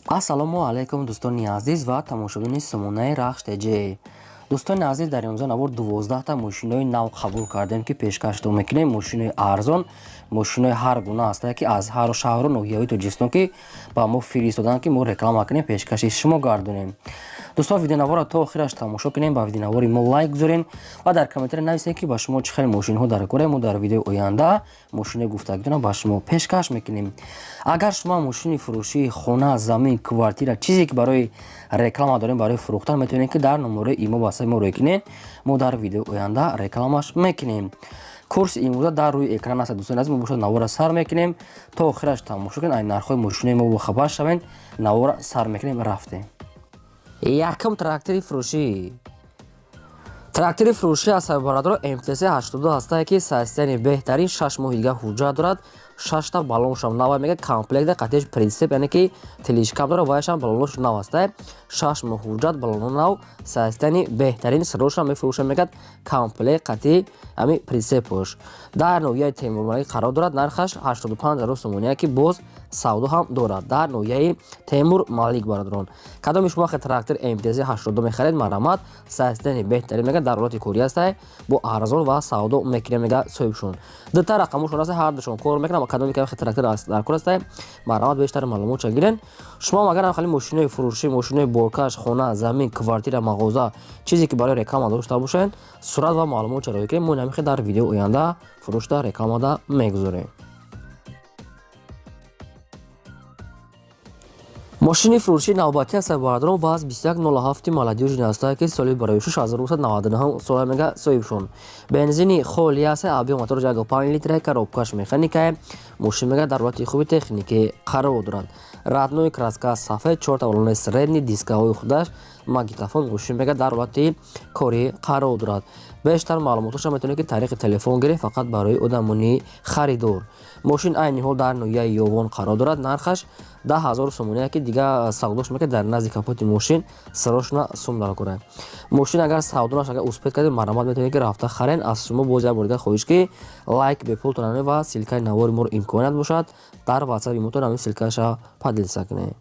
ассалому алайкум дӯстони азиз ва тамошобини сомонаи рахш теҷе. дӯстони азиз, дар имрӯза навор 12та мошинои нав қабул кардем ки пешкаштон мекунем. Мошинои арзон, мошинои ҳар гуна ҳастае ки аз ҳар шаҳру ноҳияҳои Тоҷикистон ки ба мо фиристодан ки мо реклама кунем, пешкаши шумо гардонем. дӯстон, видеонавора то охираш тамошо кунем, ба видеонавори мо лайк гузорен ва дар комментаре нависем ки ба шумо чӣ хеле мошинҳо дар кора. Мо дар видеои оянда мошинои гуфтагидона ба шумо пешкаш мекунем. агар шумо мошини фурӯшии хона, замин, квартира, чизе ки барои реклама дорем, барои фурӯхтан, метавонем ки дар номерои имо ба мо рӯй кунед. Мо дар видеои оянда рекламаш мекунем. курси имрӯза дар рӯи экран аст. дӯстони азиз, мо бошад навора сар мекунем то охираш тамошо кунед. айн нархҳои мошинои мо бохабар шавед. навора сар мекунем, рафтем. якум трактори фурӯшӣ. трактори фурӯшӣ аз саббарадор МТС 82 ҳастае ки системаи беҳтарин 6 моҳи дига ҳуҷҷат дорад. 6та баллоншам нав мега комплекта қатъияш принсип, яъне ки телишкап дорад, ваяшам баллонош нав ҳастае. 6 моҳ ҳуҷҷат, баллоно нав, системаи беҳтарин сирошам мефурӯшам мегад комплект қатъи ами принсипош. дар ноҳияи Темурмарӣ қарор дорад. нархаш 85 000 сомония ки боз савдо ҳам дорад дар ноҳияи Темур Малик бародарон. кадоми шумо вақте трактор МТС 82 мехаред, марамат системаи беҳтарин мега дар ҳолати корӣ ҳастае, бо арзон ва савдо мекунем мега соҳибшон. дута рақамошон ҳаст, ҳар душон кор мекунам. кадоми ки вақте трактор дар кор ҳастае, марамат бештар маълумотша гирен. шумо агар хали мошинои фурӯшӣ, мошинои боркаш, хона, замин, квартира, мағоза, чизе ки барои реклама дошта бошед, сурат ва маълумотша роҳӣ кунед. мо намихе дар видеои оянда фурӯшта рекламада мегузорем. мошини фурӯшии навбатӣ аз саббарадорон ва аз 2107 маладиёшин ҳастае ки соли барои 6999 сола мега соҳибшон. бензини холӣ ҳастае, объем мотор 1.5 литрае, коробкаш механикае, мошин мега дар ҳолати хуби техникӣ қарор дорад. раднои краска сафед, 4 баллони средни, дискаҳои худаш, магнитофон, мошин мега дар ҳолати корӣ қарор дорад. бештар маълумотоша метавонед ки тариқи телефон гиред, фақат барои одамони харидор. мошин айни ҳол дар ноҳияи ёвон қарор дорад. нархаш 10 000 сомония ки дига савдош мекунед дар назди капоти мошин сирошна сум дар кора. мошин агар савдонаш агар успед кардед, марамат метавонед ки рафта харен. аз шумо боз як бор дига хоҳиш ки лайк бепул тонанед ва силкаи навори моро имконият бошад дар ватсапи мо тонам силкаша падилса кунед.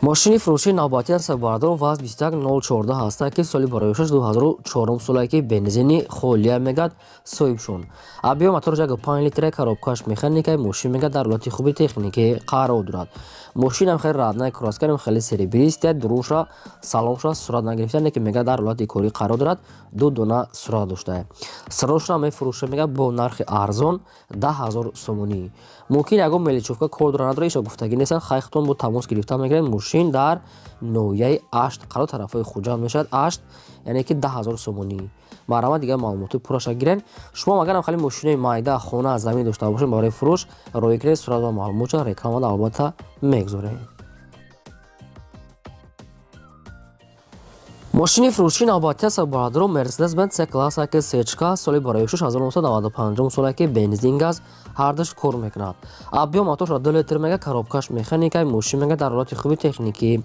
мошини фурӯшии навбатӣ аз саббарадорон ва аз 21014 ҳастае ки соли барои 2004 солае ки бензини холия мегад соҳибшон. объем мотор 1.5 литре, коробкаш механикае, мошин мегад дар ҳолати хуби техникӣ қарор дорад. мошинам хеле раднаи красканам хеле серебристия, дуруша, салонша сурат нагирифта, ки мегад дар ҳолати корӣ қарор дорад. 2 дона сурат доштае. сирошна мефурӯша мегад бо нархи арзон 10 000 сомонӣ. мумкин ягон меличовка кор дора надора, иша гуфтагӣ нестан, хайхтон бо тамос гирифта мегиред. мошин дар ноҳияи ашт қарор тарафҳои хуҷанд мешавад. ашт яъне ки 10 000 сомонӣ. марамат дига маълумоти пурраша гирен. шумо агарам хали мошинои майда, хона, замин дошта бошед, барои фурӯш роҳӣ кунед, сурат ва маълумотша рекламада албатта мегузорем. мошини фурӯшии навбатӣ аз саббарадорон Mercedes-Benz C-класса ки сечка соли барои 1995 солае ки бензин газ ҳардуш кор мекунад. объем мотора 2 литр мега, коробкаш механикае, мошин мега дар ҳолати хуби техникӣ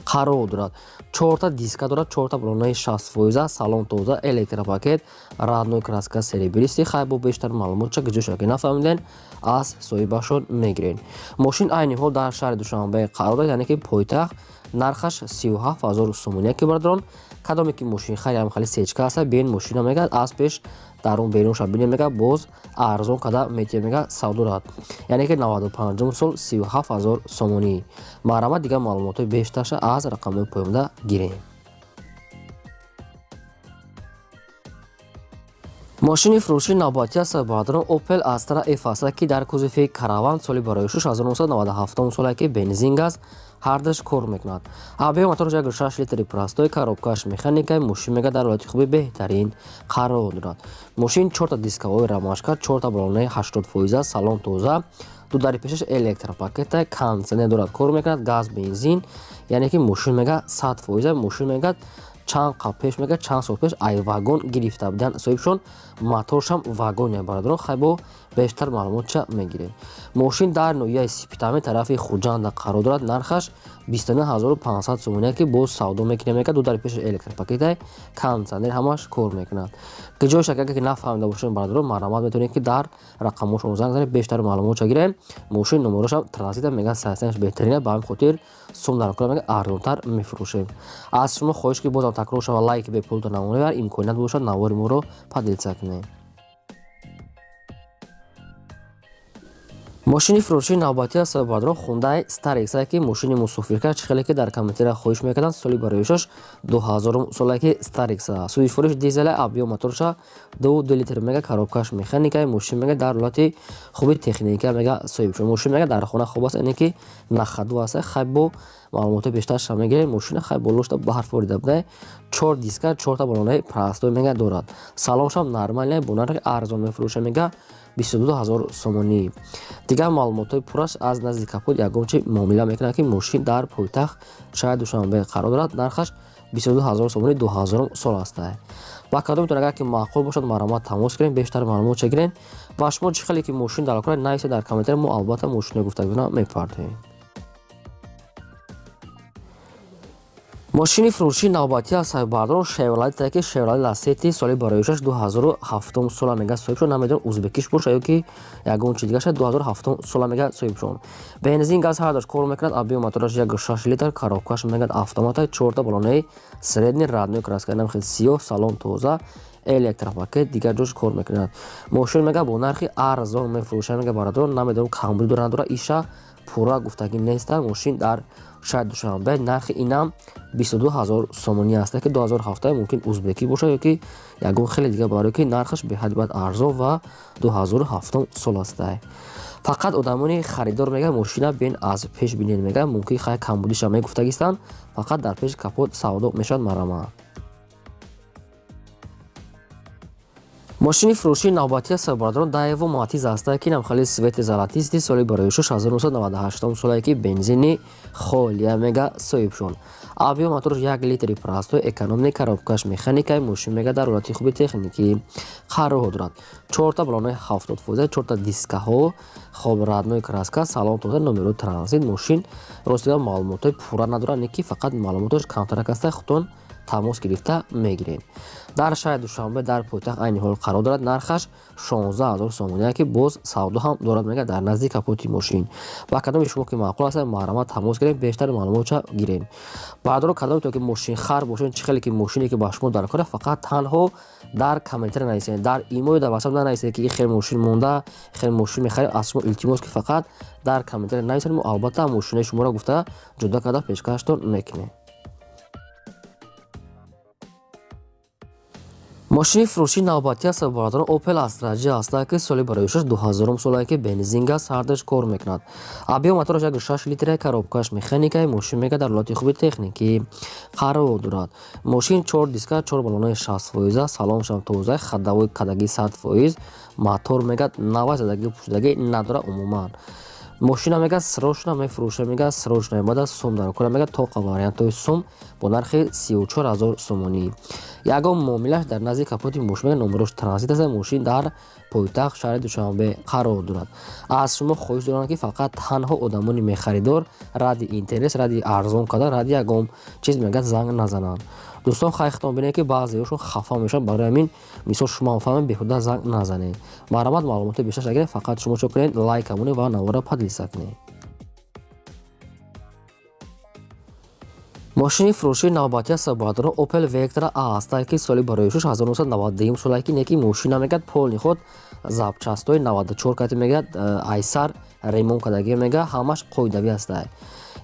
қарор дорад. 4та диска дорад, 4та баллонаи 60%, салон тоза, электропакет, раднои краска серебристи. хайбо бештар маълумотша гиҷоша ки нафаҳмиден аз соҳибашон мегирен. мошин айни ҳол дар шаҳри Душанбе қарор дорад, яъне ки пойтахт. нархаш 37 000 сомония ки бародарон. кадоме ки мошин харям хали сечка ҳаста, бин мошина мега аз пеш дарун берунша бинем мега боз арзон када метия мега савдо дорад, яъне ки 95 сол 37 000 сомонӣ. маърамат дига маълумотои бештарша аз рақамҳои поёмда гирем. мошини фурӯшии навбатӣ аз саббарадорон Opel Astra F ҳастае ки дар кузуфи караван соли барои 1997 солае ки бензин газ ҳардуш кор мекунад. объем мотор 1.6 литри простой, коробкаш механикае, мошин мега дар ҳолати хуби беҳтарин қарор дорад. мошин 4та дискаҳои рамашка, 4та баллонаи 80%, салон тоза, дудари пешаш электропакета, кондитсионер дорад, кор мекунад, газ, бензин, яъне ки мошин мега 100%. мошин мега чанд қабл пеш мега, чанд сол пеш ай вагон гирифта будан соҳибшон. моторшам вагоне бародарон. хайбо бештар маълумотша мегирем. мошин дар ноҳияи Сипитами тарафи Хуҷанда қарор дорад. нархаш 29500 сомония ки боз савдо мекунем мека 2 дар пеш электропакетай кондиционер ҳамаш кор мекунад. ки ҷойш агар ки нафаҳмида бошем бародарон маърумат метавонед ки дар рақамошон занг занед бештар маълумотро гирем. мошин номерошам транзита мега сайсанаш беҳтарина ба ҳамин хотир сум дар кора мега арзонтар мефурӯшем. аз шумо хоҳиш ки бозам такрор шава лайк бе пулто намонед имконият бошад навори моро падилса кунед. мошини фурӯшии навбатӣ аз сабаббардарон Hyundai Starex ки мошини мусофиркаш хеле ки дар комментария хоҳиш мекарданд соли бароишаш 2000 сола ки Starex суди фурӯш дизел объем моторша 2 литр мега коробкаш механика мошин мега дар ҳолати хуби техника мега соҳиб шуд. мошин мега дар хона хуб аст яъне ки нахаду аст хай бо маълумоти бештар шам мегирем. мошина хай болошта баҳр форида буда 4 диска 4 та балонаи прастой мега дорад. салоншам нормале бо нархи арзон мефурӯша мега 22000 сомонӣ. дигар маълумотҳои пураш аз назди капот ягончи муомила мекунад ки мошин дар пойтахт шаҳри Душанбе қарор дорад. нархаш 22000 сомонӣ 2000 сол аст. ба кадом метавонад агар ки маъқул бошад маърумат тамос гирем бештар маълумот чагирем. ба шумо чӣ хеле ки мошин дар кора нависед дар комментария мо албатта мошинро гуфтагӯна мепардоҳем. мошини фурӯшии навбатӣ аз саҳиббардорон Chevrolet ки Chevrolet Lacetti соли бароишаш 2007 сола мега соҳиб шуд. намедонам узбекиш боша ё ки ягон чиз дигаша 2007 сола мега соҳиб шуд. бензин газ ҳар даш кор мекунад. объем мотораш 1.6 литр коробкаш мега автомата 4 та балонаи средни радной краска намхел сиёҳ салон тоза электропакет дигар ҷош кор мекунад. мошин мега бо нархи арзон мефурӯша мега бародарон намедонам камбуд дора надора иша пурра гуфтагӣ неста. мошин дар шаҳри Душанбе нархи инам 22000 сомонӣ аст ки 2007 мумкин узбекӣ боша ё ки ягон хеле дигар барое ки нархаш беҳад бад арзон ва 2007 сол аст. фақат одамони харидор мега мошина бен аз пеш бинед мега мумкин хай камбудиша мегуфтагистанд. фақат дар пеш капот савдо мешавад марама. мошини фурӯшии навбатӣ аз саҳиббардорон Daewoo Matiz аст ки намхали свети золотисти соли бароишаш 1998 сола ки бензини холия мега соҳиб шуд. объем мотораш 1 литри прастой экономни коробкаш механика мошин мега дар ҳолати хуби техникӣ қарор дорад. 4 та балонаи 70%, 4 та дискаҳо хобрадной краска салон тоза номерои транзит. мошин ростида маълумотҳои пурра надорад не ки фақат маълумоташ камтарак аст худтон тамос гирифта мегирем. дар шаҳри Душанбе дар пойтахт айни ҳол қарор дорад. нархаш 16000 сомонӣ ки боз савдо ҳам дорад мега дар назди капоти мошин. ба кадоми шумо ки маъқул аст маърумат тамос гирем бештар маълумотша гирем. бардорон кадоме то ки мошин хар бошен чӣ хеле ки мошине ки ба шумо дар кора фақат танҳо дар комментария нависед. дар имои дар васаб нанависед ки хел мошин монда хел мошин мехарем. аз шумо илтимос ки фақат дар комментария нависед. мо албатта мошинаи шуморо гуфта ҷудо карда пешкаштон мекунем. мошини фурӯшии навбатӣ аз саҳиббардорон Opel Astra J аст ки соли бароишаш 2000 сола ки бензин газ ҳардаш кор мекунад. объем мотораш 1.6 литр коробкаш механика мошин мега дар ҳолати хуби техникӣ қарор дорад. мошин 4 диска 4 балонаи 60%, салоншам тоза хадавои кадагӣ 100%, мотор мега навай задагӣ пушидагӣ надора умуман. мошина мега срочно мефурӯша мега срочно бада сум дар кора мега тоқа вариантои сум бо нархи 34000 сомонӣ. ягон муомилаш дар назди капоти мошин мега номерош транзит аст. мошин дар пойтахт шаҳри Душанбе қарор дорад. аз шумо хоҳиш дорам ки фақат танҳо одамони мехаридор ради интерес ради арзон кардан ради ягон чиз мега занг назананд. дӯстон хайхтон бинед ки баъзеҳошон хафа мешаванд. барои ҳамин мисол шумо фаҳмед беҳуда занг назанед. маърумат маълумоти бештар агар фақат шумо чо кунед лайк камонед ва навора падлиса кунед. мошини фурӯшии навбатӣ аз саҳиббардорон Opel Vectra A аст ки соли бароишаш 1992 сола ки не ки мошина мегад полни худ запчастои 94 кати мегад айсар ремонт кардагӣ мега ҳамаш қоидавӣ аст.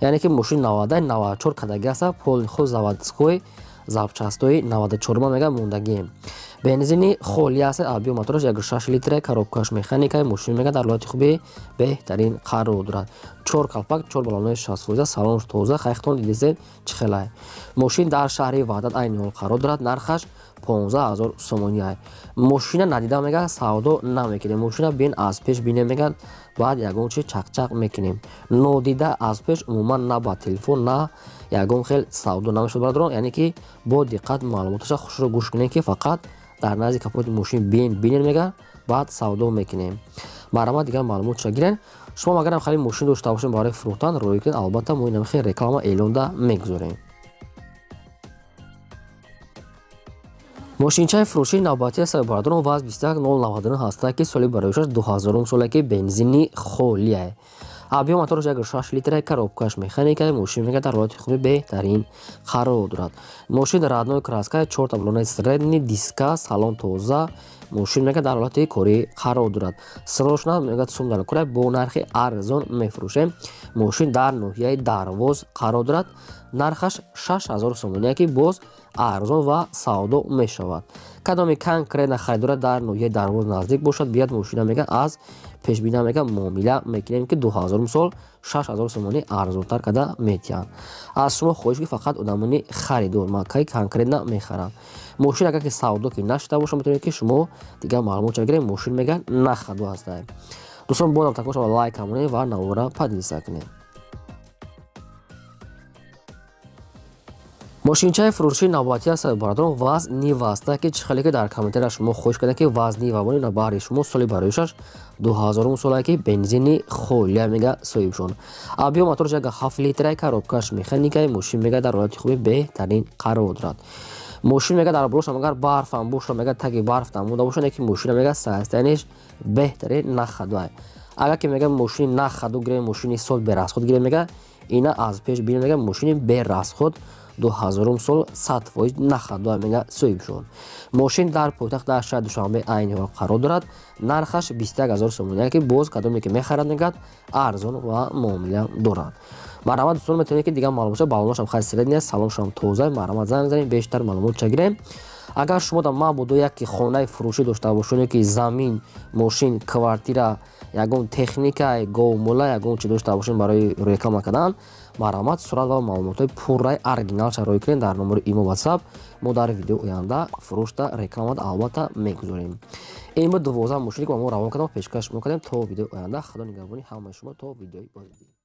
яъне ки мошин 94 кардагӣ аст полни худ заводской запчастои 94 мега мондагӣ. бензини холӣ аст. объем мотораш 1.6 литр коробкаш механика мошин мега дар ҳолати хуби беҳтарин қарор дорад. 4 калпак 4 балонаи 60%, салонш тоза хайхтон дидисед чихелай. мошин дар шаҳри Ваҳдат айни ҳол қарор дорад. нархаш 15000 сомонӣ. мошина надида мега савдо намекунем. мошина бин аз пеш бинем мега баъд ягон чи чақчақ мекунем. нодида аз пеш умуман на ба телефон на ягон хел савдо намешавад бародарон. яъне ки бо диққат маълумоташа хушро гӯш кунем ки фақат дар назди капоти мошин бинем мега баъд савдо мекунем. маърумат дигар маълумотша гирен. шумо агарам хали мошин дошта бошем барои фурӯхтан роӣ кунед, албатта мо инамихе реклама эълонда мегузорем. мошинчаи фурӯшии навбатии сабибарадорон ваз 21099 ҳастад ки соли бароишаш 2000 соле ки бензини холие. объем мотораш 6 литра, коробкаш механика, мошин мега дар ҳолати хуби беҳтарин қарор дорад. мошин радной краска, 4 таблонаи средни диска, салон тоза, мошин мега дар ҳолати корӣ қарор дорад. срочна мега сумдар кура бо нархи арзон мефурӯшем. мошин дар ноҳияи Дарвоз қарор дорад. нархаш 6000 сомония ки боз арзон ва савдо мешавад. кадоми конкретна харидора дар ноҳияи Дарвоз наздик бошад, биёд мошина мега аз пешбина мега муомила мекунем ки 2000 сол 6000 сомонӣ арзонтар када метиҳанд. аз шумо хоҳиш ки фақат одамони харидор макаи конкретна мехаранд. мошин агар ки савдо ки нашуда боша метавонед ки шумо дигар маълумотро бигиред. мошин мега нахаду ҳастад. дӯстон бозам такмош лайк камонед ва навора подписа кунед. мошинчаи фурӯшии навбатии сабибарадорон ваз нив аста ки чӣ хеле ки дар комментария шумо хоҳиш кардед ки ваз нива бонед на баҳри шумо соли бароишаш 2000 сола ки бензини холия мега соҳибшон. объем мотораш 7 литра, коробкаш механика, мошин мега дар ҳолати хуби беҳтарин қарор дорад. мошин мега дар болошам агар барфам боша мега таги барф тамуда боша не ки мошина мега сайстаяниш беҳтарин нахадвай. агар ки мега мошини нахаду гирем, мошини сол берасход гирем мега ина аз пеш бинем мега мошини берасход 2000 сол 100% нахадвай мега соҳибшон. мошин дар пойтахт дар шаҳри Душанбе айни ҳол қарор дорад. нархаш 21000 сомония ки боз кадоме ки мехарад мегад арзон ва муомила дорад. марҳамат дӯстон, метавонед ки дигар маълумотро балоношам хай средния, салоншам тоза, марҳамат занг занед бештар маълумот чагирем. агар шумо дар мабудо яки хонаи фурӯшӣ дошта бошед ки замин, мошин, квартира, ягон техника, говмола, ягон чи дошта бошед барои реклама кардан, марҳамат сурат ва маълумотҳои пурраи оригиналша роӣ кунед дар номери имо WhatsApp. мо дар видеои оянда фурӯшта рекламат албатта мегузорем. ин буд 12 мошине ки мо равон кардам, пешкаш мекунем то видеои оянда. худо нигаҳбони ҳамаи шумо то видеои оянда.